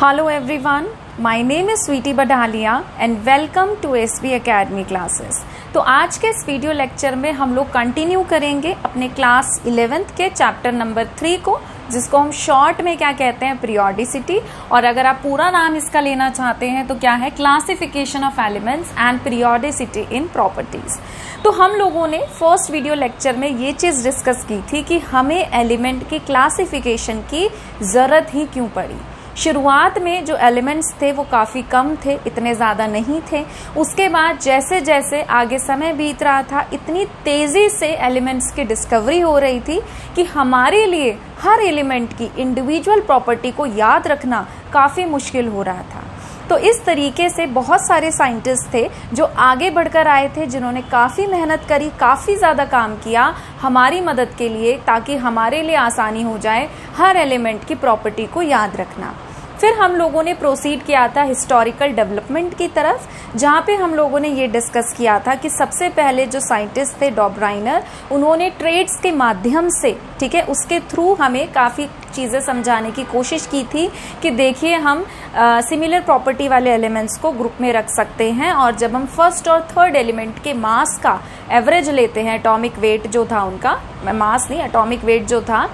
Hello everyone, my name is Sweety Badalia and welcome to SB Academy classes। तो आज के इस video lecture में हम लोग कंटिन्यू करेंगे अपने क्लास 11th के चैप्टर नंबर 3 को, जिसको हम शॉर्ट में क्या कहते हैं, पीरियोडिसिटी। और अगर आप पूरा नाम इसका लेना चाहते हैं तो क्या है, classification of elements and periodicity in properties. तो हम लोगों ने फर्स्ट वीडियो लेक्चर में ये चीज डिस्कस की थी कि हमें एलिमेंट की क्लासिफिकेशन की जरूरत ही क्यों पड़ी। शुरुआत में जो एलिमेंट्स थे वो काफ़ी कम थे, इतने ज़्यादा नहीं थे। उसके बाद जैसे जैसे आगे समय बीत रहा था, इतनी तेज़ी से एलिमेंट्स की डिस्कवरी हो रही थी कि हमारे लिए हर एलिमेंट की इंडिविजुअल प्रॉपर्टी को याद रखना काफ़ी मुश्किल हो रहा था। तो इस तरीके से बहुत सारे साइंटिस्ट थे जो आगे बढ़कर आए थे, जिन्होंने काफ़ी मेहनत करी, काफ़ी ज़्यादा काम किया हमारी मदद के लिए, ताकि हमारे लिए आसानी हो जाए हर एलिमेंट की प्रॉपर्टी को याद रखना। फिर हम लोगों ने प्रोसीड किया था हिस्टोरिकल डेवलपमेंट की तरफ, जहाँ पे हम लोगों ने ये डिस्कस किया था कि सबसे पहले जो साइंटिस्ट थे डॉब्राइनर, उन्होंने ट्रेड्स के माध्यम से, ठीक है, उसके थ्रू हमें काफ़ी चीज़ें समझाने की कोशिश की थी कि देखिए हम सिमिलर प्रॉपर्टी वाले एलिमेंट्स को ग्रुप में रख सकते हैं, और जब हम फर्स्ट और थर्ड एलिमेंट के मास का एवरेज लेते हैं, एटॉमिक वेट जो था उनका, मास नहीं एटॉमिक वेट जो था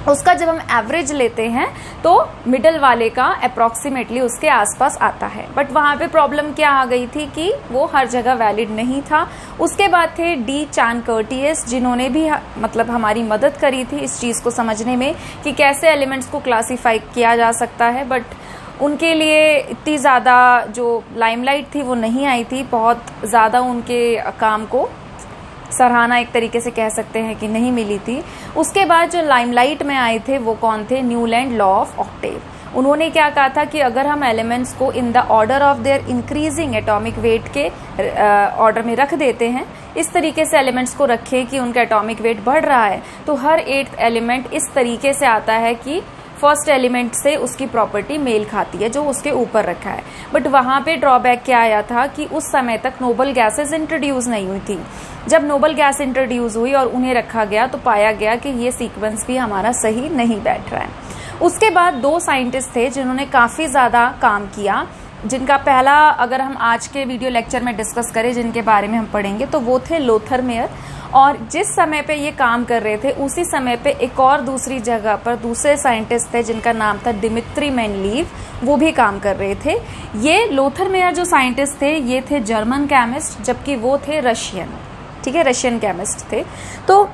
उसका, जब हम एवरेज लेते हैं तो मिडल वाले का अप्रॉक्सीमेटली उसके आसपास आता है। बट वहाँ पे प्रॉब्लम क्या आ गई थी कि वो हर जगह वैलिड नहीं था। उसके बाद थे डी चैन कर्टियस, जिन्होंने भी मतलब हमारी मदद करी थी इस चीज़ को समझने में कि कैसे एलिमेंट्स को क्लासीफाई किया जा सकता है। बट उनके लिए इतनी ज़्यादा जो लाइमलाइट थी वो नहीं आई थी, बहुत ज़्यादा उनके काम को सराहना एक तरीके से कह सकते हैं कि नहीं मिली थी। उसके बाद जो लाइमलाइट में आए थे वो कौन थे, न्यूलैंड लॉ ऑफ ऑक्टेव। उन्होंने क्या कहा था कि अगर हम एलिमेंट्स को in the order of their increasing atomic weight के ऑर्डर में रख देते हैं, इस तरीके से एलिमेंट्स को रखें कि उनका एटॉमिक वेट बढ़ रहा है, तो हर 8th एलिमेंट इस तरीके से आता है कि फर्स्ट एलिमेंट से उसकी प्रॉपर्टी मेल खाती है जो उसके ऊपर रखा है। बट वहाँ पे ड्रॉबैक क्या आया था कि उस समय तक नोबल गैसेस इंट्रोड्यूस नहीं हुई थी। जब नोबल गैस इंट्रोड्यूस हुई और उन्हें रखा गया तो पाया गया कि ये सीक्वेंस भी हमारा सही नहीं बैठ रहा है। उसके बाद 2 साइंटिस्ट थे जिन्होंने काफ़ी ज़्यादा काम किया, जिनका पहला अगर हम आज के वीडियो लेक्चर में डिस्कस करें, जिनके बारे में हम पढ़ेंगे, तो वो थे लोथर मेयर। और जिस समय पे ये काम कर रहे थे उसी समय पे एक और दूसरी जगह पर दूसरे साइंटिस्ट थे जिनका नाम था डिमित्री मेंडलीव, वो भी काम कर रहे थे। ये लोथर मेयर जो साइंटिस्ट थे ये थे जर्मन केमिस्ट, जबकि वो थे रशियन, ठीक है, रशियन केमिस्ट थे। तो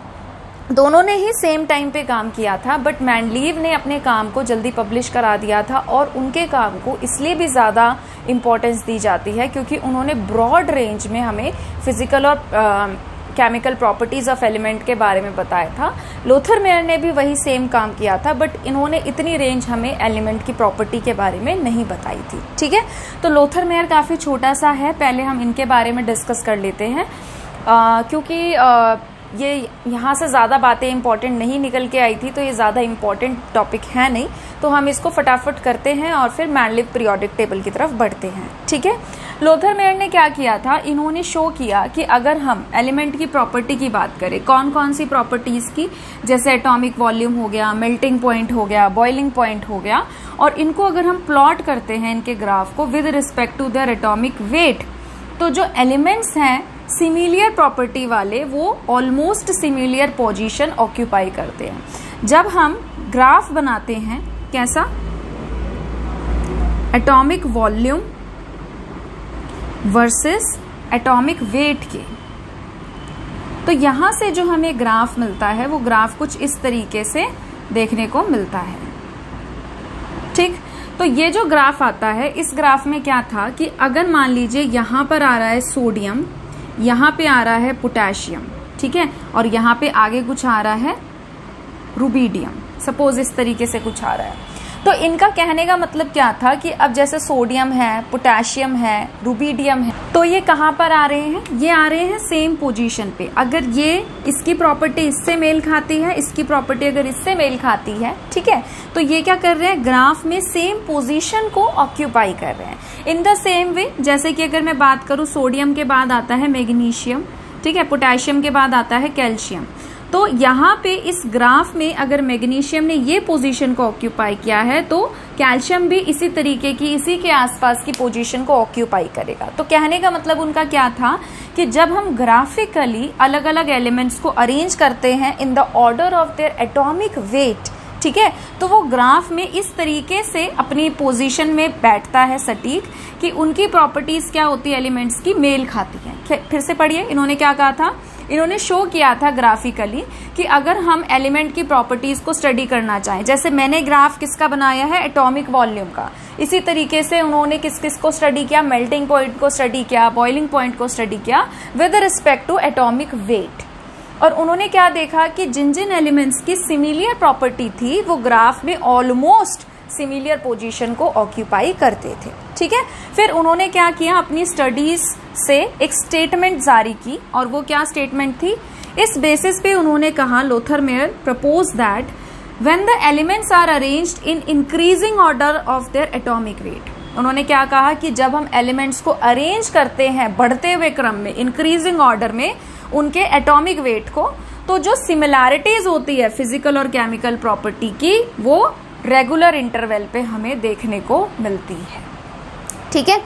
दोनों ने ही सेम टाइम पे काम किया था, बट मेंडलीव ने अपने काम को जल्दी पब्लिश करा दिया था, और उनके काम को इसलिए भी ज़्यादा इम्पोर्टेंस दी जाती है क्योंकि उन्होंने ब्रॉड रेंज में हमें फिजिकल और केमिकल प्रॉपर्टीज ऑफ एलिमेंट के बारे में बताया था। लोथर मेयर ने भी वही सेम काम किया था, बट इन्होंने इतनी रेंज हमें एलिमेंट की प्रॉपर्टी के बारे में नहीं बताई थी, ठीक है। तो लोथर मेयर काफ़ी छोटा सा है, पहले हम इनके बारे में डिस्कस कर लेते हैं, क्योंकि ये यहाँ से ज़्यादा बातें इंपॉर्टेंट नहीं निकल के आई थी, तो ये ज़्यादा इंपॉर्टेंट टॉपिक है नहीं, तो हम इसको फटाफट करते हैं और फिर मेंडलीव पीरियोडिक टेबल की तरफ बढ़ते हैं, ठीक है। लोथर मेयर ने क्या किया था, इन्होंने शो किया कि अगर हम एलिमेंट की प्रॉपर्टी की बात करें, कौन कौन सी प्रॉपर्टीज़ की, जैसे एटॉमिक वॉल्यूम हो गया, मेल्टिंग पॉइंट हो गया, बॉइलिंग पॉइंट हो गया, और इनको अगर हम प्लॉट करते हैं इनके ग्राफ को with respect to their atomic weight, तो जो एलिमेंट्स हैं सिमिलियर प्रॉपर्टी वाले वो ऑलमोस्ट सिमिलियर पोजीशन ऑक्यूपाई करते हैं। जब हम ग्राफ बनाते हैं, कैसा, atomic volume versus atomic weight के, तो यहां से जो हमें ग्राफ मिलता है वो ग्राफ कुछ इस तरीके से देखने को मिलता है, ठीक। तो ये जो ग्राफ आता है, इस ग्राफ में क्या था कि अगर मान लीजिए यहां पर आ रहा है सोडियम, यहाँ पे आ रहा है पोटेशियम, ठीक है, और यहाँ पे आगे कुछ आ रहा है रुबीडियम, सपोज इस तरीके से कुछ आ रहा है। तो इनका कहने का मतलब क्या था कि अब जैसे सोडियम है, पोटेशियम है, रुबीडियम है, तो ये कहाँ पर आ रहे हैं, ये आ रहे हैं सेम पोजीशन पे। अगर ये इसकी प्रॉपर्टी इससे मेल खाती है, इसकी प्रॉपर्टी अगर इससे मेल खाती है, ठीक है, तो ये क्या कर रहे हैं, ग्राफ में सेम पोजीशन को ऑक्यूपाई कर रहे हैं। इन द सेम वे, जैसे कि अगर मैं बात करूं, सोडियम के बाद आता है मैग्नीशियम, ठीक है, पोटेशियम के बाद आता है कैल्शियम, तो यहाँ पे इस ग्राफ में अगर मैग्नीशियम ने ये पोजीशन को ऑक्यूपाई किया है तो कैल्शियम भी इसी तरीके की, इसी के आसपास की पोजीशन को ऑक्यूपाई करेगा। तो कहने का मतलब उनका क्या था कि जब हम ग्राफिकली अलग अलग एलिमेंट्स को अरेंज करते हैं in the order of their atomic wait, ठीक है, तो वो ग्राफ में इस तरीके से अपनी पोजीशन में बैठता है सटीक कि उनकी प्रॉपर्टीज क्या होती है, एलिमेंट्स की मेल खाती है। फिर से पढ़िए, इन्होंने क्या कहा था, इन्होंने शो किया था ग्राफिकली कि अगर हम एलिमेंट की प्रॉपर्टीज को स्टडी करना चाहें, जैसे मैंने ग्राफ किसका बनाया है, एटॉमिक वॉल्यूम का, इसी तरीके से उन्होंने किस किस को स्टडी किया, मेल्टिंग पॉइंट को स्टडी किया, बॉइलिंग पॉइंट को स्टडी किया with respect to atomic weight. और उन्होंने क्या देखा कि जिन जिन एलिमेंट्स की सिमिलियर प्रॉपर्टी थी वो ग्राफ में ऑलमोस्ट सिमिलियर पोजीशन को ऑक्यूपाई करते थे, ठीक है। फिर उन्होंने क्या किया, अपनी स्टडीज से एक स्टेटमेंट जारी की, और वो क्या स्टेटमेंट थी, इस बेसिस पे उन्होंने कहा, Lothar Meyer propose that when the elements are arranged in increasing order of their atomic weight. उन्होंने क्या कहा कि जब हम एलिमेंट्स को अरेंज करते हैं बढ़ते हुए क्रम में, इंक्रीजिंग ऑर्डर में, उनके एटॉमिक वेट को, तो जो सिमिलैरिटीज होती है फिजिकल और केमिकल प्रॉपर्टी की, वो रेगुलर इंटरवल पे हमें देखने को मिलती है, ठीक है।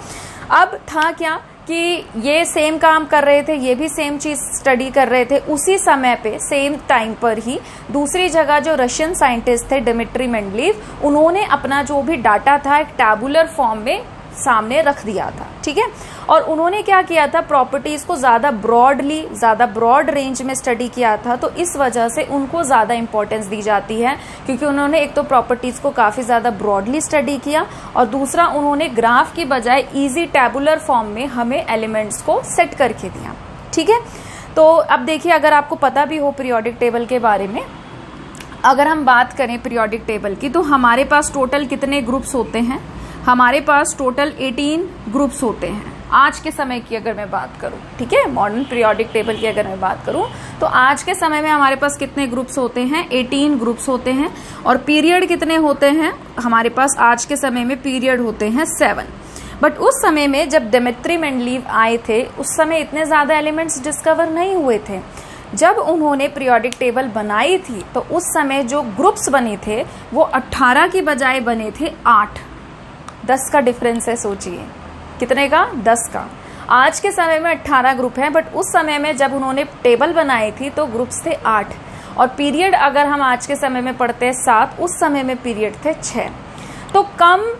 अब था क्या कि ये सेम काम कर रहे थे, ये भी सेम चीज स्टडी कर रहे थे, उसी समय पे सेम टाइम पर ही दूसरी जगह जो रशियन साइंटिस्ट थे डिमिट्री मेंडलीव, उन्होंने अपना जो भी डाटा था एक टैबुलर फॉर्म में सामने रख दिया था, ठीक है। और उन्होंने क्या किया था, प्रॉपर्टीज को ज्यादा ब्रॉड रेंज में स्टडी किया था, तो इस वजह से उनको ज्यादा इंपॉर्टेंस दी जाती है, क्योंकि उन्होंने एक तो प्रॉपर्टीज को काफी ज्यादा ब्रॉडली स्टडी किया, और दूसरा उन्होंने ग्राफ की बजाय इजी टैबुलर फॉर्म में हमें एलिमेंट्स को सेट करके दिया, ठीक है। तो अब देखिए, अगर आपको पता भी हो पीरियोडिक टेबल के बारे में, अगर हम बात करें पीरियोडिक टेबल की, तो हमारे पास टोटल कितने ग्रुप्स होते हैं, हमारे पास टोटल 18 ग्रुप्स होते हैं आज के समय की अगर मैं बात करूं, ठीक है, मॉडर्न पीरियोडिक टेबल की अगर मैं बात करूं तो आज के समय में हमारे पास कितने ग्रुप्स होते हैं, 18 ग्रुप्स होते हैं। और पीरियड कितने होते हैं हमारे पास आज के समय में, पीरियड होते हैं 7। बट उस समय में जब डिमिट्री मेंडलीव आए थे, उस समय इतने ज्यादा एलिमेंट्स डिस्कवर नहीं हुए थे। जब उन्होंने पीरियोडिक टेबल बनाई थी तो उस समय जो ग्रुप्स बने थे वो 18 की बजाय बने थे 8। 10 का डिफरेंस है, सोचिए कितने का, 10 का। आज के समय में 18 ग्रुप हैं, बट उस समय में जब उन्होंने टेबल बनाई थी तो ग्रुप्स थे 8। और पीरियड अगर हम आज के समय में पढ़ते हैं 7, उस समय में पीरियड थे 6। तो कम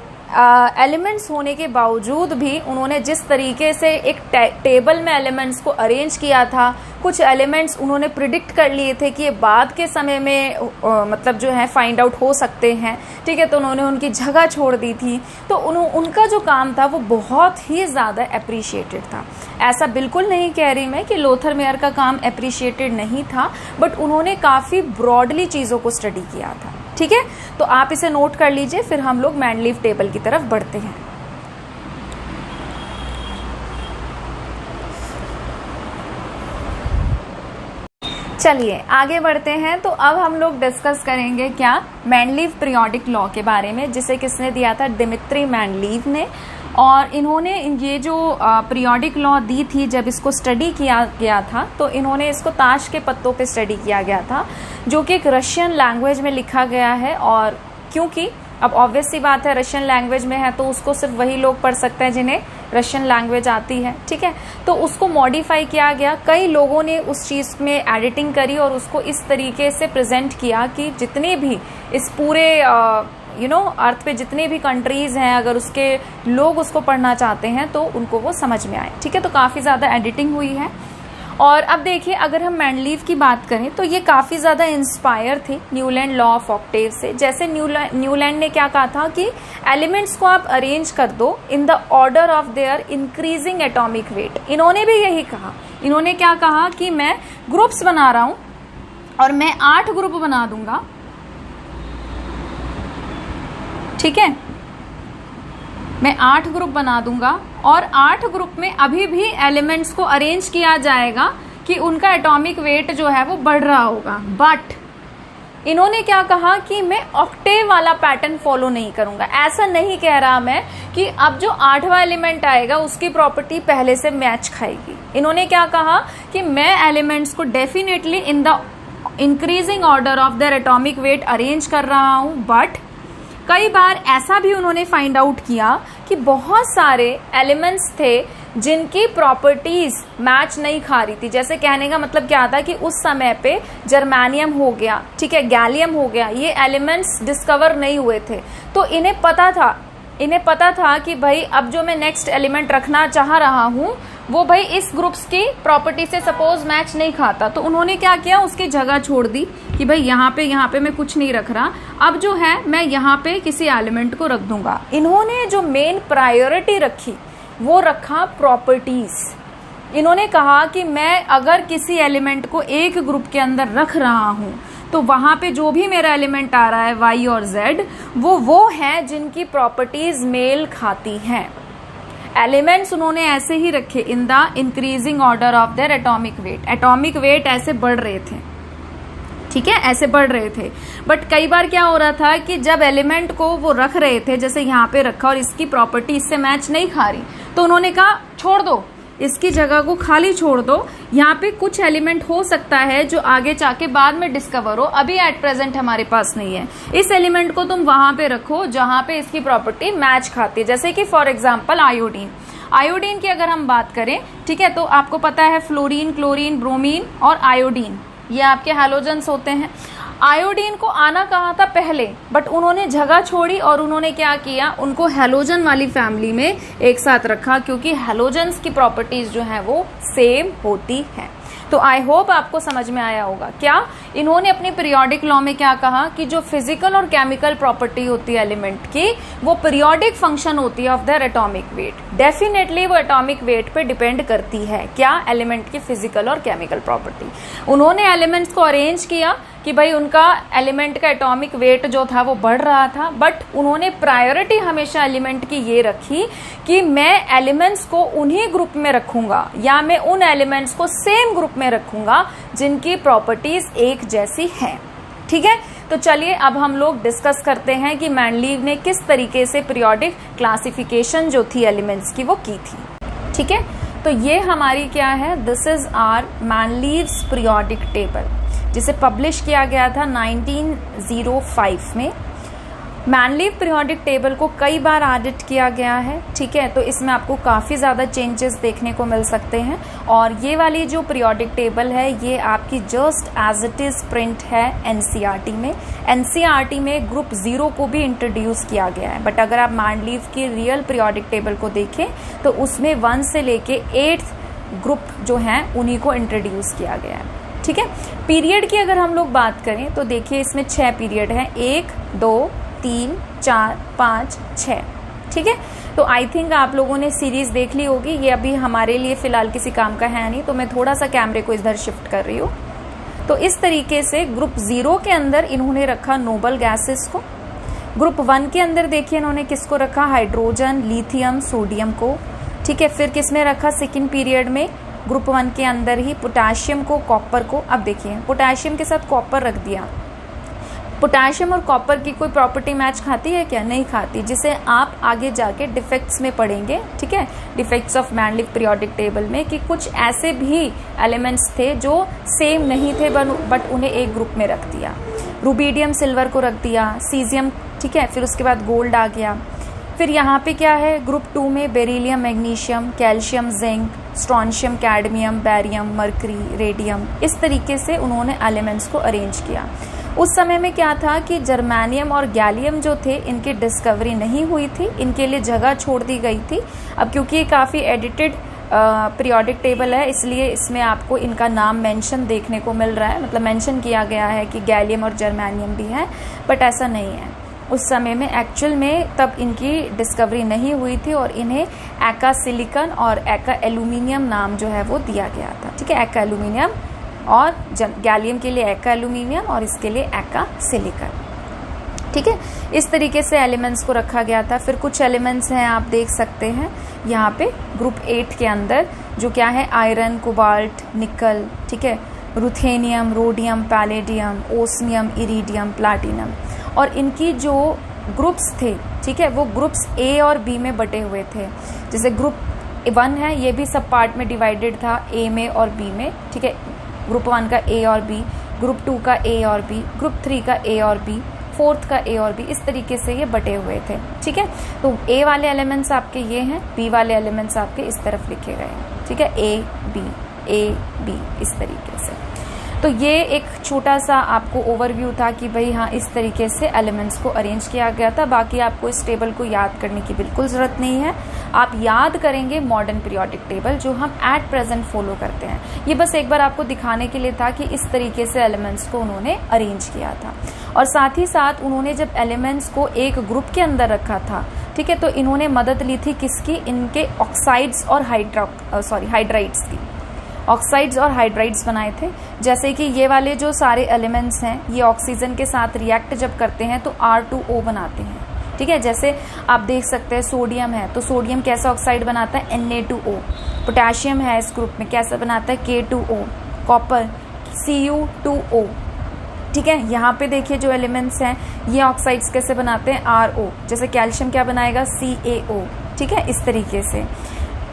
एलिमेंट्स होने के बावजूद भी उन्होंने जिस तरीके से एक टेबल में एलिमेंट्स को अरेंज किया था, कुछ एलिमेंट्स उन्होंने प्रिडिक्ट कर लिए थे कि ये बाद के समय में मतलब जो है फाइंड आउट हो सकते हैं, ठीक है, तो उन्होंने उनकी जगह छोड़ दी थी। तो उनका जो काम था वो बहुत ही ज़्यादा अप्रिशिएटेड था। ऐसा बिल्कुल नहीं कह रही मैं कि लोथर मेयर का काम अप्रिशिएटेड नहीं था, बट उन्होंने काफ़ी ब्रॉडली चीज़ों को स्टडी किया था, ठीक है। तो आप इसे नोट कर लीजिए, फिर हम लोग मेंडलीव टेबल की तरफ बढ़ते हैं। चलिए आगे बढ़ते हैं। तो अब हम लोग डिस्कस करेंगे क्या, मेंडलीव पीरियोडिक लॉ के बारे में, जिसे किसने दिया था, डिमिट्री मेंडलीव ने। और इन्होंने ये जो पीरियोडिक लॉ दी थी, जब इसको स्टडी किया गया था तो इन्होंने इसको ताश के पत्तों पे स्टडी किया गया था, जो कि एक रशियन लैंग्वेज में लिखा गया है। और क्योंकि अब ऑब्वियस सी बात है, रशियन लैंग्वेज में है तो उसको सिर्फ वही लोग पढ़ सकते हैं जिन्हें रशियन लैंग्वेज आती है, ठीक है। तो उसको मॉडिफाई किया गया, कई लोगों ने उस चीज़ में एडिटिंग करी और उसको इस तरीके से प्रेजेंट किया कि जितने भी इस पूरे अर्थ पे जितने भी कंट्रीज हैं, अगर उसके लोग उसको पढ़ना चाहते हैं तो उनको वो समझ में आए, ठीक है। तो काफ़ी ज़्यादा एडिटिंग हुई है। और अब देखिए, अगर हम मेंडलीव की बात करें तो ये काफ़ी ज़्यादा इंस्पायर थे न्यूलैंड लॉ ऑफ ऑक्टेव से। जैसे न्यूलैंड ने क्या कहा था कि एलिमेंट्स को आप अरेंज कर दो in the order of their increasing atomic weight. इन्होंने भी यही कहा। इन्होंने क्या कहा कि मैं ग्रुप्स बना रहा हूं और मैं 8 ग्रुप बना दूंगा, ठीक है, मैं 8 ग्रुप बना दूंगा और 8 ग्रुप में अभी भी एलिमेंट्स को अरेंज किया जाएगा कि उनका एटॉमिक वेट जो है वो बढ़ रहा होगा। बट इन्होंने क्या कहा कि मैं ऑक्टेव वाला पैटर्न फॉलो नहीं करूंगा। ऐसा नहीं कह रहा मैं कि अब जो 8वां एलिमेंट आएगा उसकी प्रॉपर्टी पहले से मैच खाएगी। इन्होंने क्या कहा कि मैं एलिमेंट्स को definitely increasing order of their atomic wait arrange कर रहा हूं, बट कई बार ऐसा भी उन्होंने फाइंड आउट किया कि बहुत सारे एलिमेंट्स थे जिनकी प्रॉपर्टीज मैच नहीं खा रही थी। जैसे कहने का मतलब क्या था कि उस समय पे जर्मेनियम हो गया, ठीक है, गैलियम हो गया, ये एलिमेंट्स डिस्कवर नहीं हुए थे, तो इन्हें पता था कि भाई अब जो मैं नेक्स्ट एलिमेंट रखना चाह रहा हूं वो भाई इस ग्रुप्स की प्रॉपर्टी से सपोज मैच नहीं खाता, तो उन्होंने क्या किया, उसकी जगह छोड़ दी कि भाई यहाँ पे मैं कुछ नहीं रख रहा, अब जो है मैं यहाँ पे किसी एलिमेंट को रख दूंगा। इन्होंने जो मेन प्रायोरिटी रखी वो रखा प्रॉपर्टीज। इन्होंने कहा कि मैं अगर किसी एलिमेंट को एक ग्रुप के अंदर रख रहा हूं तो वहां पे जो भी मेरा एलिमेंट आ रहा है y और z वो है जिनकी प्रॉपर्टीज मेल खाती हैं। एलिमेंट्स उन्होंने ऐसे ही रखे in the increasing order of their atomic wait. Atomic weight ऐसे बढ़ रहे थे, ठीक है, ऐसे बढ़ रहे थे। बट कई बार क्या हो रहा था कि जब एलिमेंट को वो रख रहे थे, जैसे यहाँ पे रखा और इसकी प्रॉपर्टी इससे मैच नहीं खा रही, तो उन्होंने कहा छोड़ दो, इसकी जगह को खाली छोड़ दो, यहाँ पे कुछ एलिमेंट हो सकता है जो आगे जाके बाद में डिस्कवर हो, अभी एट प्रेजेंट हमारे पास नहीं है, इस एलिमेंट को तुम वहां पे रखो जहां पे इसकी प्रॉपर्टी मैच खाती है। जैसे कि फॉर एग्जांपल आयोडीन की अगर हम बात करें, ठीक है, तो आपको पता है फ्लोरीन, क्लोरीन, ब्रोमीन और आयोडीन, ये आपके हैलोजेंस होते हैं। आयोडीन को आना कहा था पहले, बट उन्होंने जगह छोड़ी और उन्होंने क्या किया, उनको हैलोजन वाली फैमिली में एक साथ रखा, क्योंकि हैलोजेंस की प्रॉपर्टीज जो है वो सेम होती हैं। तो आई होप आपको समझ में आया होगा। क्या इन्होंने अपनी पीरियोडिक लॉ में क्या कहा कि जो फिजिकल और केमिकल प्रॉपर्टी होती है एलिमेंट की, वो पीरियोडिक फंक्शन होती है of their atomic wait. Definitely वो एटॉमिक वेट पे डिपेंड करती है, क्या, एलिमेंट की फिजिकल और केमिकल प्रॉपर्टी। उन्होंने एलिमेंट्स को अरेंज किया कि भाई उनका एलिमेंट का एटॉमिक वेट जो था वो बढ़ रहा था, बट उन्होंने प्रायोरिटी हमेशा एलिमेंट की ये रखी कि मैं एलिमेंट्स को उन्हीं ग्रुप में रखूंगा या मैं उन एलिमेंट्स को सेम ग्रुप में रखूंगा जिनकी प्रॉपर्टीज एक जैसी हैं। ठीक है, तो चलिए अब हम लोग डिस्कस करते हैं कि मैंडलीव ने किस तरीके से पीरियोडिक क्लासिफिकेशन जो थी एलिमेंट्स की वो की थी। ठीक है, तो ये हमारी क्या है, this is our Mendeleev's periodic table, जिसे पब्लिश किया गया था 1905 में। मैंडलीव पीरियोडिक टेबल को कई बार एडिट किया गया है, ठीक है, तो इसमें आपको काफ़ी ज़्यादा चेंजेस देखने को मिल सकते हैं। और ये वाली जो पीरियोडिक टेबल है ये आपकी just as it is print है एनसीईआरटी में। एनसीईआरटी में ग्रुप 0 को भी इंट्रोड्यूस किया गया है, बट अगर आप मैंडलीव की रियल पीरियोडिक टेबल को देखें तो उसमें 1 से लेके 8 ग्रुप जो हैं उन्हीं को इंट्रोड्यूस किया गया है। ठीक है, पीरियड की अगर हम लोग बात करें तो देखिए इसमें 6 पीरियड हैं, 1, 2, 3, 4, 5, 6। ठीक है, तो आई थिंक आप लोगों ने सीरीज देख ली होगी। ये अभी हमारे लिए फिलहाल किसी काम का है नहीं, तो मैं थोड़ा सा कैमरे को इधर शिफ्ट कर रही हूँ। तो इस तरीके से ग्रुप 0 के अंदर इन्होंने रखा नोबल गैसेस को। ग्रुप 1 के अंदर देखिए इन्होंने किसको रखा, हाइड्रोजन, लिथियम, सोडियम को। ठीक है, फिर किसमें रखा सेकेंड पीरियड में, ग्रुप 1 के अंदर ही पोटाशियम को, कॉपर को। अब देखिए पोटाशियम के साथ कॉपर रख दिया, पोटाशियम और कॉपर की कोई प्रॉपर्टी मैच खाती है क्या, नहीं खाती, जिसे आप आगे जाके डिफेक्ट्स में पढ़ेंगे। ठीक है, defects of Mendeleev periodic table में कि कुछ ऐसे भी एलिमेंट्स थे जो सेम नहीं थे बट उन्हें एक ग्रुप में रख दिया। रुबीडियम सिल्वर को रख दिया, सीजियम, ठीक है, फिर उसके बाद गोल्ड आ गया। फिर यहाँ पे क्या है, ग्रुप 2 में beryllium, magnesium, calcium, zinc, strontium, cadmium, barium, mercury, radium, इस तरीके से उन्होंने एलिमेंट्स को अरेंज किया। उस समय में क्या था कि जर्मेनियम और गैलियम जो थे इनकी डिस्कवरी नहीं हुई थी, इनके लिए जगह छोड़ दी गई थी। अब क्योंकि ये काफ़ी एडिटेड पीरियोडिक टेबल है इसलिए इसमें आपको इनका नाम मेंशन देखने को मिल रहा है, मतलब मेंशन किया गया है कि गैलियम और जर्मेनियम भी है, बट ऐसा नहीं है। उस समय में एक्चुअल में तब इनकी डिस्कवरी नहीं हुई थी और इन्हें एका सिलिकन और एका एल्यूमिनियम नाम जो है वो दिया गया था। ठीक है, एका एल्यूमिनियम और गैलियम के लिए एका एल्यूमिनियम और इसके लिए एका सिलिकन। ठीक है, इस तरीके से एलिमेंट्स को रखा गया था। फिर कुछ एलिमेंट्स हैं आप देख सकते हैं यहाँ पे ग्रुप 8 के अंदर, जो क्या है, आयरन, कोबाल्ट, निकल, ठीक है, ruthenium, rhodium, palladium, osmium, iridium, platinum. और इनकी जो ग्रुप्स थे, ठीक है, वो ग्रुप्स A और B में बटे हुए थे। जैसे ग्रुप 1 है, ये भी सब पार्ट में डिवाइडेड था, A में और B में। ठीक है, ग्रुप 1 का A और B, ग्रुप 2 का A और B, ग्रुप 3 का A और B, फोर्थ का A और B, इस तरीके से ये बटे हुए थे। ठीक है, तो A वाले एलिमेंट्स आपके ये हैं, B वाले एलिमेंट्स आपके इस तरफ लिखे गए हैं। ठीक है, A B इस तरीके से। तो ये एक छोटा सा आपको ओवरव्यू था कि भाई हाँ इस तरीके से एलिमेंट्स को अरेंज किया गया था। बाकी आपको इस टेबल को याद करने की बिल्कुल ज़रूरत नहीं है, आप याद करेंगे मॉडर्न पीरियोडिक टेबल जो हम एट प्रेजेंट फॉलो करते हैं। ये बस एक बार आपको दिखाने के लिए था कि इस तरीके से एलिमेंट्स को उन्होंने अरेंज किया था। और साथ ही साथ उन्होंने जब एलिमेंट्स को एक ग्रुप के अंदर रखा था, ठीक है, तो इन्होंने मदद ली थी किसकी, इनके ऑक्साइड्स और हाइड्राइड्स की। ऑक्साइड्स और हाइड्राइड्स बनाए थे। जैसे कि ये वाले जो सारे एलिमेंट्स हैं ये ऑक्सीजन के साथ रिएक्ट जब करते हैं तो R2O बनाते हैं। ठीक है, जैसे आप देख सकते हैं सोडियम है तो सोडियम कैसा ऑक्साइड बनाता है, Na2O। पोटेशियम है इस ग्रुप में, कैसा बनाता है, K2O। Copper Cu2O। ठीक है, यहाँ पे देखिए जो एलिमेंट्स हैं ये ऑक्साइड्स कैसे बनाते हैं, RO। जैसे कैल्शियम क्या बनाएगा, CaO। ठीक है, इस तरीके से।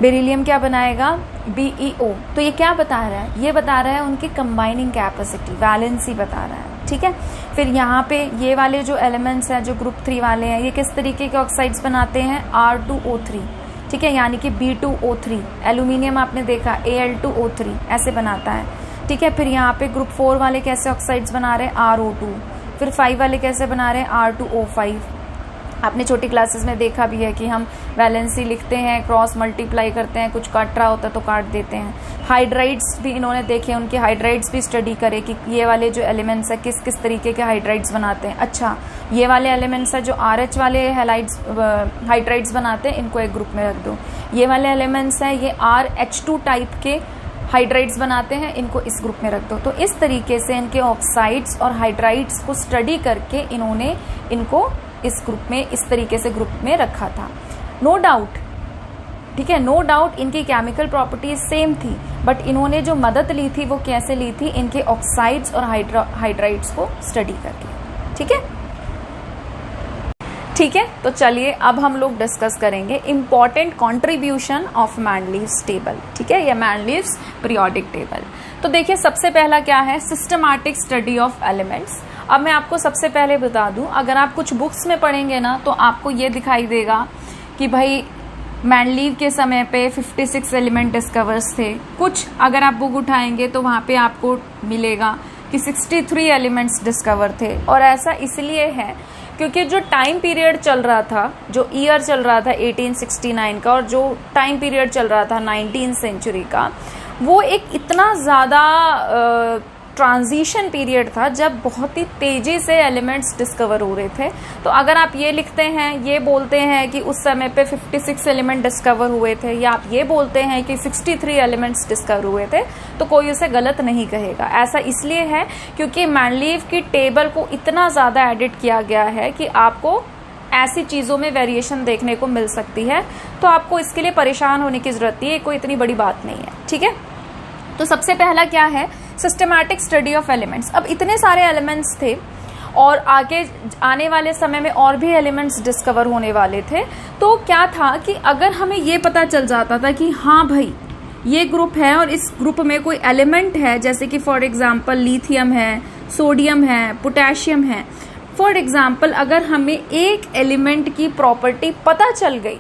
बेरिलियम क्या बनाएगा, BeO। तो ये क्या बता रहा है, ये बता रहा है उनकी कंबाइनिंग कैपेसिटी, वैलेंसी बता रहा है। ठीक है, फिर यहाँ पे ये वाले जो एलिमेंट्स हैं जो ग्रुप 3 वाले हैं ये किस तरीके के ऑक्साइड्स बनाते हैं, R2O3। ठीक है, यानी कि B2O3। एल्यूमिनियम आपने देखा Al2O3 ऐसे बनाता है। ठीक है, फिर यहाँ पे ग्रुप 4 वाले कैसे ऑक्साइड्स बना रहे हैं, RO2। फिर 5 वाले कैसे बना रहे हैं, R2O5। आपने छोटी क्लासेस में देखा भी है कि हम वैलेंसी लिखते हैं, क्रॉस मल्टीप्लाई करते हैं, कुछ काट रहा होता है तो काट देते हैं। हाइड्राइड्स भी इन्होंने देखे, उनके हाइड्राइड्स भी स्टडी करे कि ये वाले जो एलिमेंट्स है किस किस तरीके के हाइड्राइड्स बनाते हैं। अच्छा, ये वाले एलिमेंट्स है जो RH वाले हाइड्राइड्स बनाते हैं, इनको एक ग्रुप में रख दो। ये वाले एलिमेंट्स हैं ये RH2 टाइप के हाइड्राइड्स बनाते हैं, इनको इस ग्रुप में रख दो। तो इस तरीके से इनके ऑक्साइड्स और हाइड्राइड्स को स्टडी करके इन्होंने इनको इस ग्रुप में इस तरीके से ग्रुप में रखा था। नो डाउट, ठीक है, नो डाउट इनकी केमिकल प्रॉपर्टीज सेम थी, बट इन्होंने जो मदद ली थी वो कैसे ली थी, इनके ऑक्साइड्स और हाइड्राइड्स को स्टडी करके। ठीक है, ठीक है, तो चलिए अब हम लोग डिस्कस करेंगे इंपॉर्टेंट कंट्रीब्यूशन ऑफ मैंडलीव्स टेबल। ठीक है, या मैंडलीव्स पीरियोडिक टेबल। तो देखिए सबसे पहला क्या है, सिस्टमैटिक स्टडी ऑफ एलिमेंट्स। अब मैं आपको सबसे पहले बता दूं, अगर आप कुछ बुक्स में पढ़ेंगे ना तो आपको ये दिखाई देगा कि भाई मैंडलीव के समय पे 56 एलिमेंट डिस्कवर्स थे। कुछ अगर आप बुक उठाएंगे तो वहां पे आपको मिलेगा कि 63 एलिमेंट्स डिस्कवर थे। और ऐसा इसलिए है क्योंकि जो टाइम पीरियड चल रहा था, जो ईयर चल रहा था 1869 का और जो टाइम पीरियड चल रहा था 19th सेंचुरी का, वो एक इतना ज़्यादा ट्रांजिशन पीरियड था जब बहुत ही तेजी से एलिमेंट्स डिस्कवर हो रहे थे। तो अगर आप ये लिखते हैं, ये बोलते हैं कि उस समय पे 56 एलिमेंट डिस्कवर हुए थे, या आप ये बोलते हैं कि 63 एलिमेंट्स डिस्कवर हुए थे, तो कोई उसे गलत नहीं कहेगा। ऐसा इसलिए है क्योंकि मैंडलीव की टेबल को इतना ज़्यादा एडिट किया गया है कि आपको ऐसी चीज़ों में वेरिएशन देखने को मिल सकती है। तो आपको इसके लिए परेशान होने की जरूरत नहीं है, कोई इतनी बड़ी बात नहीं है। ठीक है, तो सबसे पहला क्या है, सिस्टमैटिक स्टडी ऑफ एलिमेंट्स। अब इतने सारे एलिमेंट्स थे और आगे आने वाले समय में और भी एलिमेंट्स डिस्कवर होने वाले थे। तो क्या था कि अगर हमें ये पता चल जाता था कि हाँ भाई ये ग्रुप है और इस ग्रुप में कोई एलिमेंट है, जैसे कि फॉर एग्जांपल लिथियम है, सोडियम है, पोटेशियम है। फॉर एग्जांपल अगर हमें एक एलिमेंट की प्रॉपर्टी पता चल गई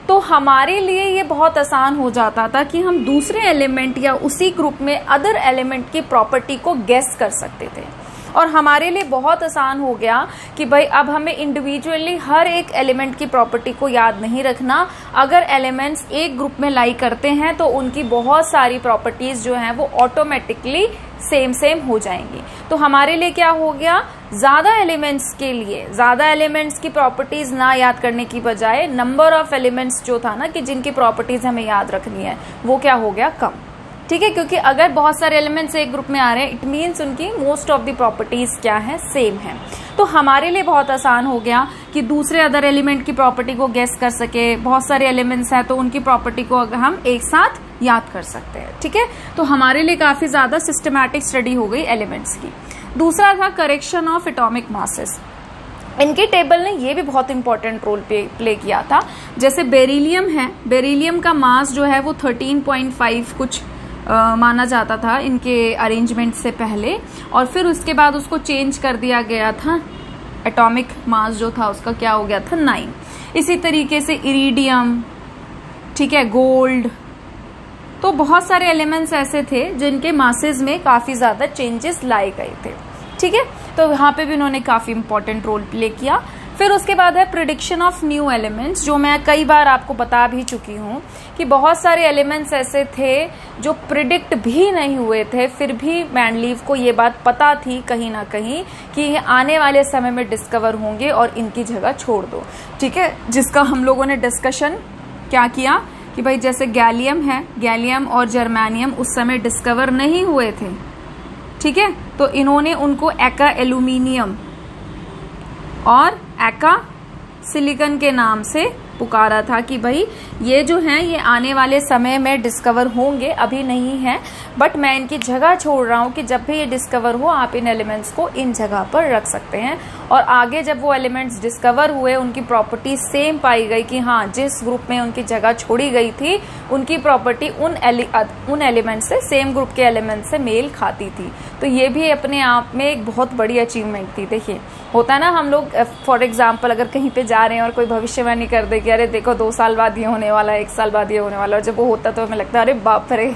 तो हमारे लिए ये बहुत आसान हो जाता था कि हम दूसरे एलिमेंट या उसी ग्रुप में अदर एलिमेंट की प्रॉपर्टी को गेस कर सकते थे। और हमारे लिए बहुत आसान हो गया कि भाई अब हमें इंडिविजुअली हर एक एलिमेंट की प्रॉपर्टी को याद नहीं रखना। अगर एलिमेंट्स एक ग्रुप में लाई करते हैं तो उनकी बहुत सारी प्रॉपर्टीज जो हैं वो ऑटोमेटिकली सेम हो जाएंगी। तो हमारे लिए क्या हो गया, ज्यादा एलिमेंट्स के लिए ज्यादा एलिमेंट्स की प्रॉपर्टीज ना याद करने की बजाय नंबर ऑफ एलिमेंट्स जो था ना कि जिनकी प्रॉपर्टीज हमें याद रखनी है वो क्या हो गया, कम। ठीक है, क्योंकि अगर बहुत सारे एलिमेंट्स एक ग्रुप में आ रहे हैं इट मीन्स उनकी मोस्ट ऑफ द प्रॉपर्टीज क्या है, सेम है। तो हमारे लिए बहुत आसान हो गया कि दूसरे अदर एलिमेंट की प्रॉपर्टी को गेस कर सके। बहुत सारे एलिमेंट्स हैं तो उनकी प्रॉपर्टी को अगर हम एक साथ याद कर सकते हैं। ठीक है, तो हमारे लिए काफी ज्यादा सिस्टमैटिक स्टडी हो गई एलिमेंट्स की। दूसरा था करेक्शन ऑफ एटॉमिक मासेस। इनके टेबल ने ये भी बहुत इंपॉर्टेंट रोल प्ले किया था। जैसे बेरिलियम है, बेरिलियम का मास जो है वो 13.5 कुछ माना जाता था इनके अरेंजमेंट से पहले, और फिर उसके बाद उसको चेंज कर दिया गया था। एटॉमिक मास जो था उसका क्या हो गया था 9। इसी तरीके से इरिडियम, ठीक है, गोल्ड, तो बहुत सारे एलिमेंट्स ऐसे थे जिनके मासेस में काफी ज्यादा चेंजेस लाए गए थे। ठीक है, तो यहाँ पे भी उन्होंने काफी इंपॉर्टेंट रोल प्ले किया। फिर उसके बाद है प्रिडिक्शन ऑफ न्यू एलिमेंट्स, जो मैं कई बार आपको बता भी चुकी हूँ कि बहुत सारे एलिमेंट्स ऐसे थे जो प्रिडिक्ट भी नहीं हुए थे, फिर भी मेंडलीव को ये बात पता थी कहीं ना कहीं कि ये आने वाले समय में डिस्कवर होंगे और इनकी जगह छोड़ दो। ठीक है, जिसका हम लोगों ने डिस्कशन क्या किया कि भाई जैसे गैलियम है, गैलियम और जर्मेनियम उस समय डिस्कवर नहीं हुए थे। ठीक है, तो इन्होंने उनको एका एल्यूमिनियम और एका सिलिकॉन के नाम से पुकारा था कि भाई ये जो हैं ये आने वाले समय में डिस्कवर होंगे, अभी नहीं है, बट मैं इनकी जगह छोड़ रहा हूँ कि जब भी ये डिस्कवर हो आप इन एलिमेंट्स को इन जगह पर रख सकते हैं। और आगे जब वो एलिमेंट्स डिस्कवर हुए उनकी प्रॉपर्टी सेम पाई गई कि हाँ जिस ग्रुप में उनकी जगह छोड़ी गई थी उनकी प्रॉपर्टी उन एलिमेंट से, सेम ग्रुप के एलिमेंट से मेल खाती थी। तो ये भी अपने आप में एक बहुत बड़ी अचीवमेंट थी। देखिए होता है ना, हम लोग फॉर एग्जाम्पल अगर कहीं पे जा रहे हैं और कोई भविष्यवाणी कर दे कि अरे देखो 2 साल बाद ये होने वाला है, 1 साल बाद ये होने वाला है, और जब वो होता तो हमें लगता है अरे बाप रे।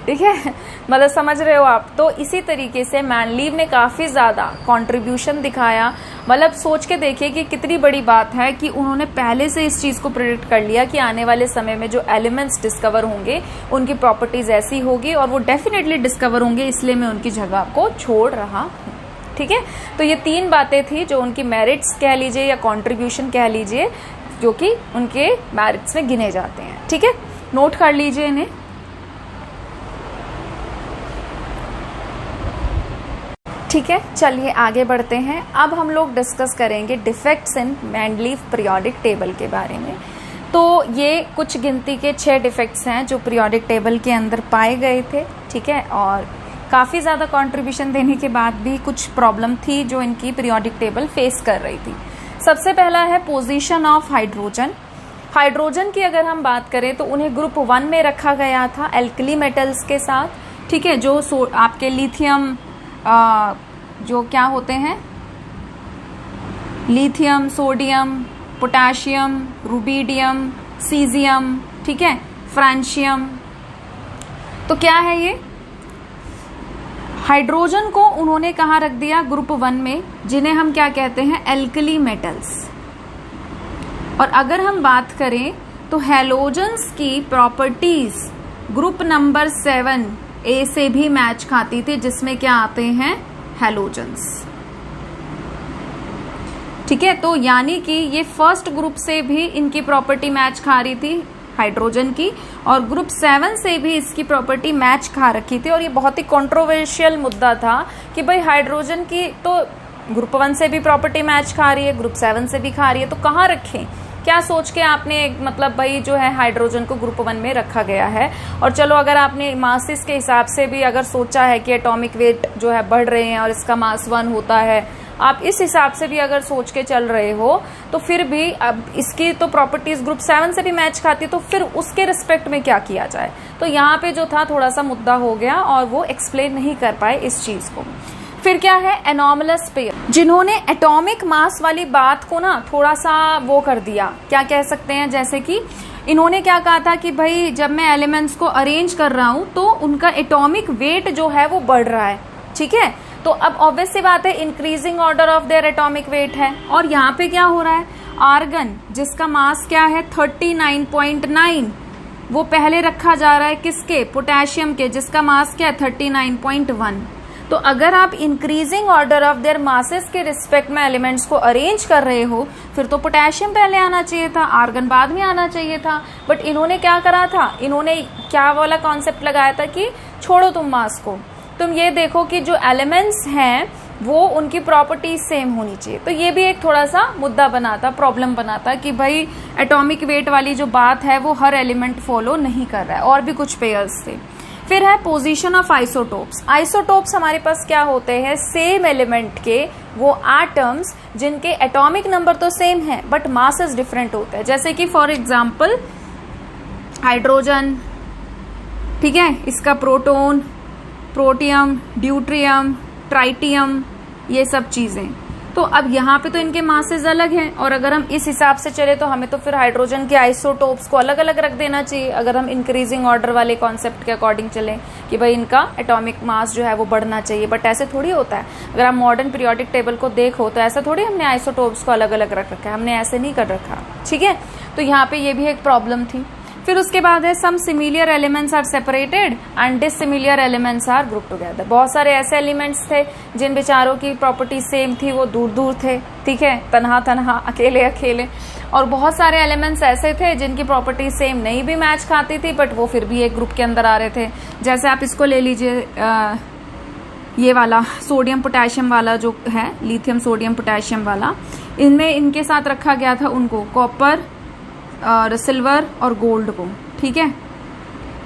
ठीक है, मतलब समझ रहे हो आप। तो इसी तरीके से मेंडलीव ने काफी ज्यादा कंट्रीब्यूशन दिखाया। मतलब सोच के देखिए कि कितनी बड़ी बात है कि उन्होंने पहले से इस चीज को प्रेडिक्ट कर लिया कि आने वाले समय में जो एलिमेंट्स डिस्कवर होंगे उनकी प्रॉपर्टीज ऐसी होगी और वो डेफिनेटली डिस्कवर होंगे, इसलिए मैं उनकी जगह को छोड़ रहा हूँ। ठीक है, तो ये 3 बातें थी जो उनकी मेरिट्स कह लीजिए या कंट्रीब्यूशन कह लीजिए, जो कि उनके मेरिट्स में गिने जाते हैं। ठीक है, नोट कर लीजिए इन्हें। ठीक है, चलिए आगे बढ़ते हैं। अब हम लोग डिस्कस करेंगे defects in Mendeleev periodic table के बारे में। तो ये कुछ गिनती के 6 डिफेक्ट्स हैं जो पीरियोडिक टेबल के अंदर पाए गए थे। ठीक है, और काफ़ी ज़्यादा कंट्रीब्यूशन देने के बाद भी कुछ प्रॉब्लम थी जो इनकी पीरियोडिक टेबल फेस कर रही थी। सबसे पहला है पोजीशन ऑफ हाइड्रोजन। हाइड्रोजन की अगर हम बात करें तो उन्हें ग्रुप 1 में रखा गया था एल्कली मेटल्स के साथ। ठीक है, जो आपके लिथियम जो क्या होते हैं, lithium, sodium, potassium, rubidium, caesium, ठीक है, फ्रांशियम। तो क्या है ये हाइड्रोजन को उन्होंने कहाँ रख दिया ग्रुप 1 में, जिन्हें हम क्या कहते हैं एल्कली मेटल्स। और अगर हम बात करें तो हैलोजन्स की प्रॉपर्टीज ग्रुप नंबर 7 ए से भी मैच खाती थी, जिसमें क्या आते हैं हैलोजन्स। ठीक है, तो यानी कि ये फर्स्ट ग्रुप से भी इनकी प्रॉपर्टी मैच खा रही थी हाइड्रोजन की, और ग्रुप 7 से भी इसकी प्रॉपर्टी मैच खा रखी थी। और ये बहुत ही कंट्रोवर्शियल मुद्दा था कि भाई हाइड्रोजन की तो ग्रुप 1 से भी प्रॉपर्टी मैच खा रही है, ग्रुप 7 से भी खा रही है, तो कहाँ रखें। क्या सोच के आपने मतलब भाई जो है हाइड्रोजन को ग्रुप 1 में रखा गया है। और चलो अगर आपने मासेस के हिसाब से भी अगर सोचा है कि एटॉमिक वेट जो है बढ़ रहे हैं और इसका मास 1 होता है, आप इस हिसाब से भी अगर सोच के चल रहे हो, तो फिर भी अब इसकी तो प्रॉपर्टीज ग्रुप 7 से भी मैच खाती है, तो फिर उसके रिस्पेक्ट में क्या किया जाए। तो यहाँ पे जो था थोड़ा सा मुद्दा हो गया और वो एक्सप्लेन नहीं कर पाए इस चीज को। फिर क्या है एनॉमलस पेयर, जिन्होंने एटॉमिक मास वाली बात को ना थोड़ा सा वो कर दिया, क्या कह सकते हैं, जैसे कि इन्होंने क्या कहा था कि भाई जब मैं एलिमेंट्स को अरेंज कर रहा हूं तो उनका एटॉमिक वेट जो है वो बढ़ रहा है। ठीक है, तो अब ऑब्वियस सी बात है increasing order of their atomic wait है। और यहाँ पे क्या हो रहा है, आर्गन जिसका मास क्या है 39.9, वो पहले रखा जा रहा है किसके, पोटेशियम के, जिसका मास क्या है 39.1। तो अगर आप increasing order of there masses के रिस्पेक्ट में एलिमेंट्स को अरेंज कर रहे हो, फिर तो पोटेशियम पहले आना चाहिए था, आर्गन बाद में आना चाहिए था। बट इन्होंने क्या करा था, इन्होंने क्या वाला कॉन्सेप्ट लगाया था कि छोड़ो तुम मास को, तुम ये देखो कि जो एलिमेंट्स हैं वो उनकी प्रॉपर्टीज सेम होनी चाहिए। तो ये भी एक थोड़ा सा मुद्दा बनाता, प्रॉब्लम बनाता कि भाई एटॉमिक वेट वाली जो बात है वो हर एलिमेंट फॉलो नहीं कर रहा है। और भी कुछ पेयर्स थे। फिर है पोजीशन ऑफ आइसोटोप्स। आइसोटोप्स हमारे पास क्या होते हैं, सेम एलिमेंट के वो एटम्स जिनके एटॉमिक नंबर तो सेम है बट मासेस डिफरेंट होते हैं। जैसे कि फॉर एग्जांपल हाइड्रोजन, ठीक है, इसका प्रोटॉन, प्रोटियम, ड्यूट्रियम, ट्राइटियम, ये सब चीजें। तो अब यहाँ पे तो इनके मासेस अलग हैं, और अगर हम इस हिसाब से चले तो हमें तो फिर हाइड्रोजन के आइसोटोप्स को अलग अलग रख देना चाहिए, अगर हम इंक्रीजिंग ऑर्डर वाले कॉन्सेप्ट के अकॉर्डिंग चले कि भाई इनका एटॉमिक मास जो है वो बढ़ना चाहिए। बट ऐसे थोड़ी होता है, अगर आप मॉडर्न पीरियोडिक टेबल को देखो तो ऐसा थोड़ी हमने आइसोटोप्स को अलग अलग रख रखा है, हमने ऐसे नहीं कर रखा। ठीक है, तो यहाँ पे ये भी एक प्रॉब्लम थी। फिर उसके बाद है some similar elements are separated and dissimilar elements are group together. बहुत सारे ऐसे एलिमेंट्स थे जिन बेचारों की प्रॉपर्टी सेम थी, वो दूर दूर थे, ठीक है, तन्हा तन्हा, अकेले अकेले। और बहुत सारे एलिमेंट्स ऐसे थे जिनकी प्रॉपर्टी सेम नहीं भी मैच खाती थी, बट वो फिर भी एक ग्रुप के अंदर आ रहे थे। जैसे आप इसको ले लीजिए, ये वाला सोडियम पोटेशियम वाला जो है, लिथियम सोडियम पोटेशियम वाला, इनमें इनके साथ रखा गया था उनको कॉपर और सिल्वर और गोल्ड को, ठीक है,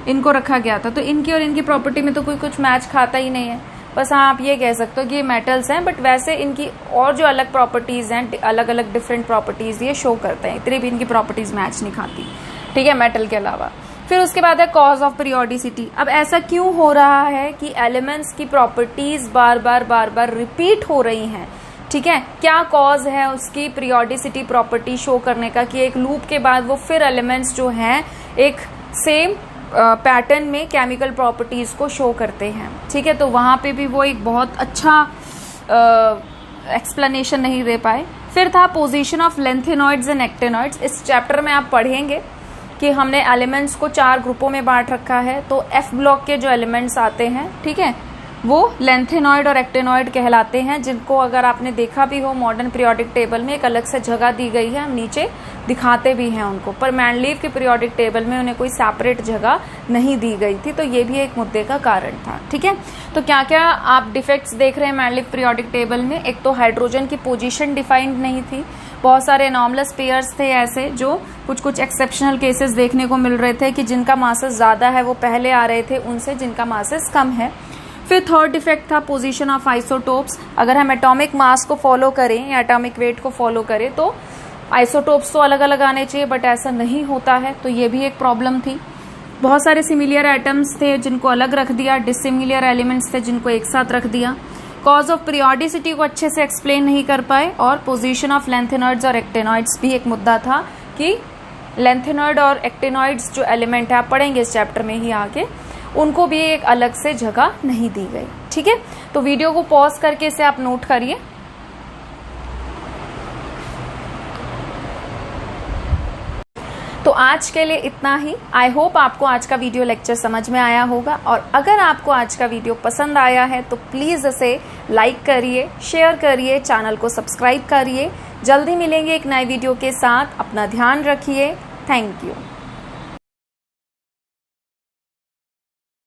इनको रखा गया था। तो इनकी और इनकी प्रॉपर्टी में तो कोई कुछ मैच खाता ही नहीं है। बस हाँ, आप ये कह सकते हो कि ये मेटल्स हैं, बट वैसे इनकी और जो अलग प्रॉपर्टीज हैं, अलग अलग डिफरेंट प्रॉपर्टीज ये शो करते हैं, इतनी भी इनकी प्रॉपर्टीज मैच नहीं खाती, ठीक है, मेटल के अलावा। फिर उसके बाद है कॉज ऑफ पीरियोडिसिटी। अब ऐसा क्यों हो रहा है कि एलिमेंट्स की प्रॉपर्टीज बार बार रिपीट हो रही हैं, ठीक है, क्या कॉज है उसकी पीरियोडिसिटी प्रॉपर्टी शो करने का, कि एक लूप के बाद वो फिर एलिमेंट्स जो हैं एक सेम पैटर्न में केमिकल प्रॉपर्टीज को शो करते हैं, ठीक है। तो वहां पे भी वो एक बहुत अच्छा एक्सप्लेनेशन नहीं दे पाए। फिर था position of lanthanoids and actinoids. इस चैप्टर में आप पढ़ेंगे कि हमने एलिमेंट्स को 4 ग्रुपों में बांट रखा है। तो एफ ब्लॉक के जो एलिमेंट्स आते हैं, ठीक है, वो लेंथेनॉइड और एक्टेनॉइड कहलाते हैं, जिनको अगर आपने देखा भी हो मॉडर्न पीरियोडिक टेबल में एक अलग से जगह दी गई है, हम नीचे दिखाते भी हैं उनको, पर मैंडलीव के पीरियोडिक टेबल में उन्हें कोई सेपरेट जगह नहीं दी गई थी। तो ये भी एक मुद्दे का कारण था, ठीक है। तो क्या क्या आप डिफेक्ट्स देख रहे हैं मैंडलीव पीरियोडिक टेबल में? एक तो हाइड्रोजन की पोजीशन डिफाइंड नहीं थी, बहुत सारे एनॉर्मलस पेयर्स थे ऐसे जो कुछ एक्सेप्शनल केसेस देखने को मिल रहे थे कि जिनका मासेस ज्यादा है वो पहले आ रहे थे उनसे जिनका मासेस कम है। फिर थर्ड डिफेक्ट था पोजीशन ऑफ आइसोटोप्स। अगर हम एटॉमिक मास को फॉलो करें या एटॉमिक वेट को फॉलो करें तो आइसोटोप्स तो अलग अलग आने चाहिए, बट ऐसा नहीं होता है, तो ये भी एक प्रॉब्लम थी। बहुत सारे सिमिलियर एटम्स थे जिनको अलग रख दिया, डिसिमिलियर एलिमेंट्स थे जिनको एक साथ रख दिया। कॉज ऑफ पीरियोडिसिटी को अच्छे से एक्सप्लेन नहीं कर पाए, और पोजीशन ऑफ लेंथेनॉइड्स और एक्टेनॉइड्स भी एक मुद्दा था कि लेंथेनॉइड और एक्टेनॉइड्स जो एलिमेंट है, आप पढ़ेंगे इस चैप्टर में ही आगे, उनको भी एक अलग से जगह नहीं दी गई, ठीक है। तो वीडियो को पॉज करके इसे आप नोट करिए। तो आज के लिए इतना ही। आई होप आपको आज का वीडियो लेक्चर समझ में आया होगा, और अगर आपको आज का वीडियो पसंद आया है तो प्लीज इसे लाइक करिए, शेयर करिए, चैनल को सब्सक्राइब करिए। जल्दी मिलेंगे एक नए वीडियो के साथ। अपना ध्यान रखिए। Thank you.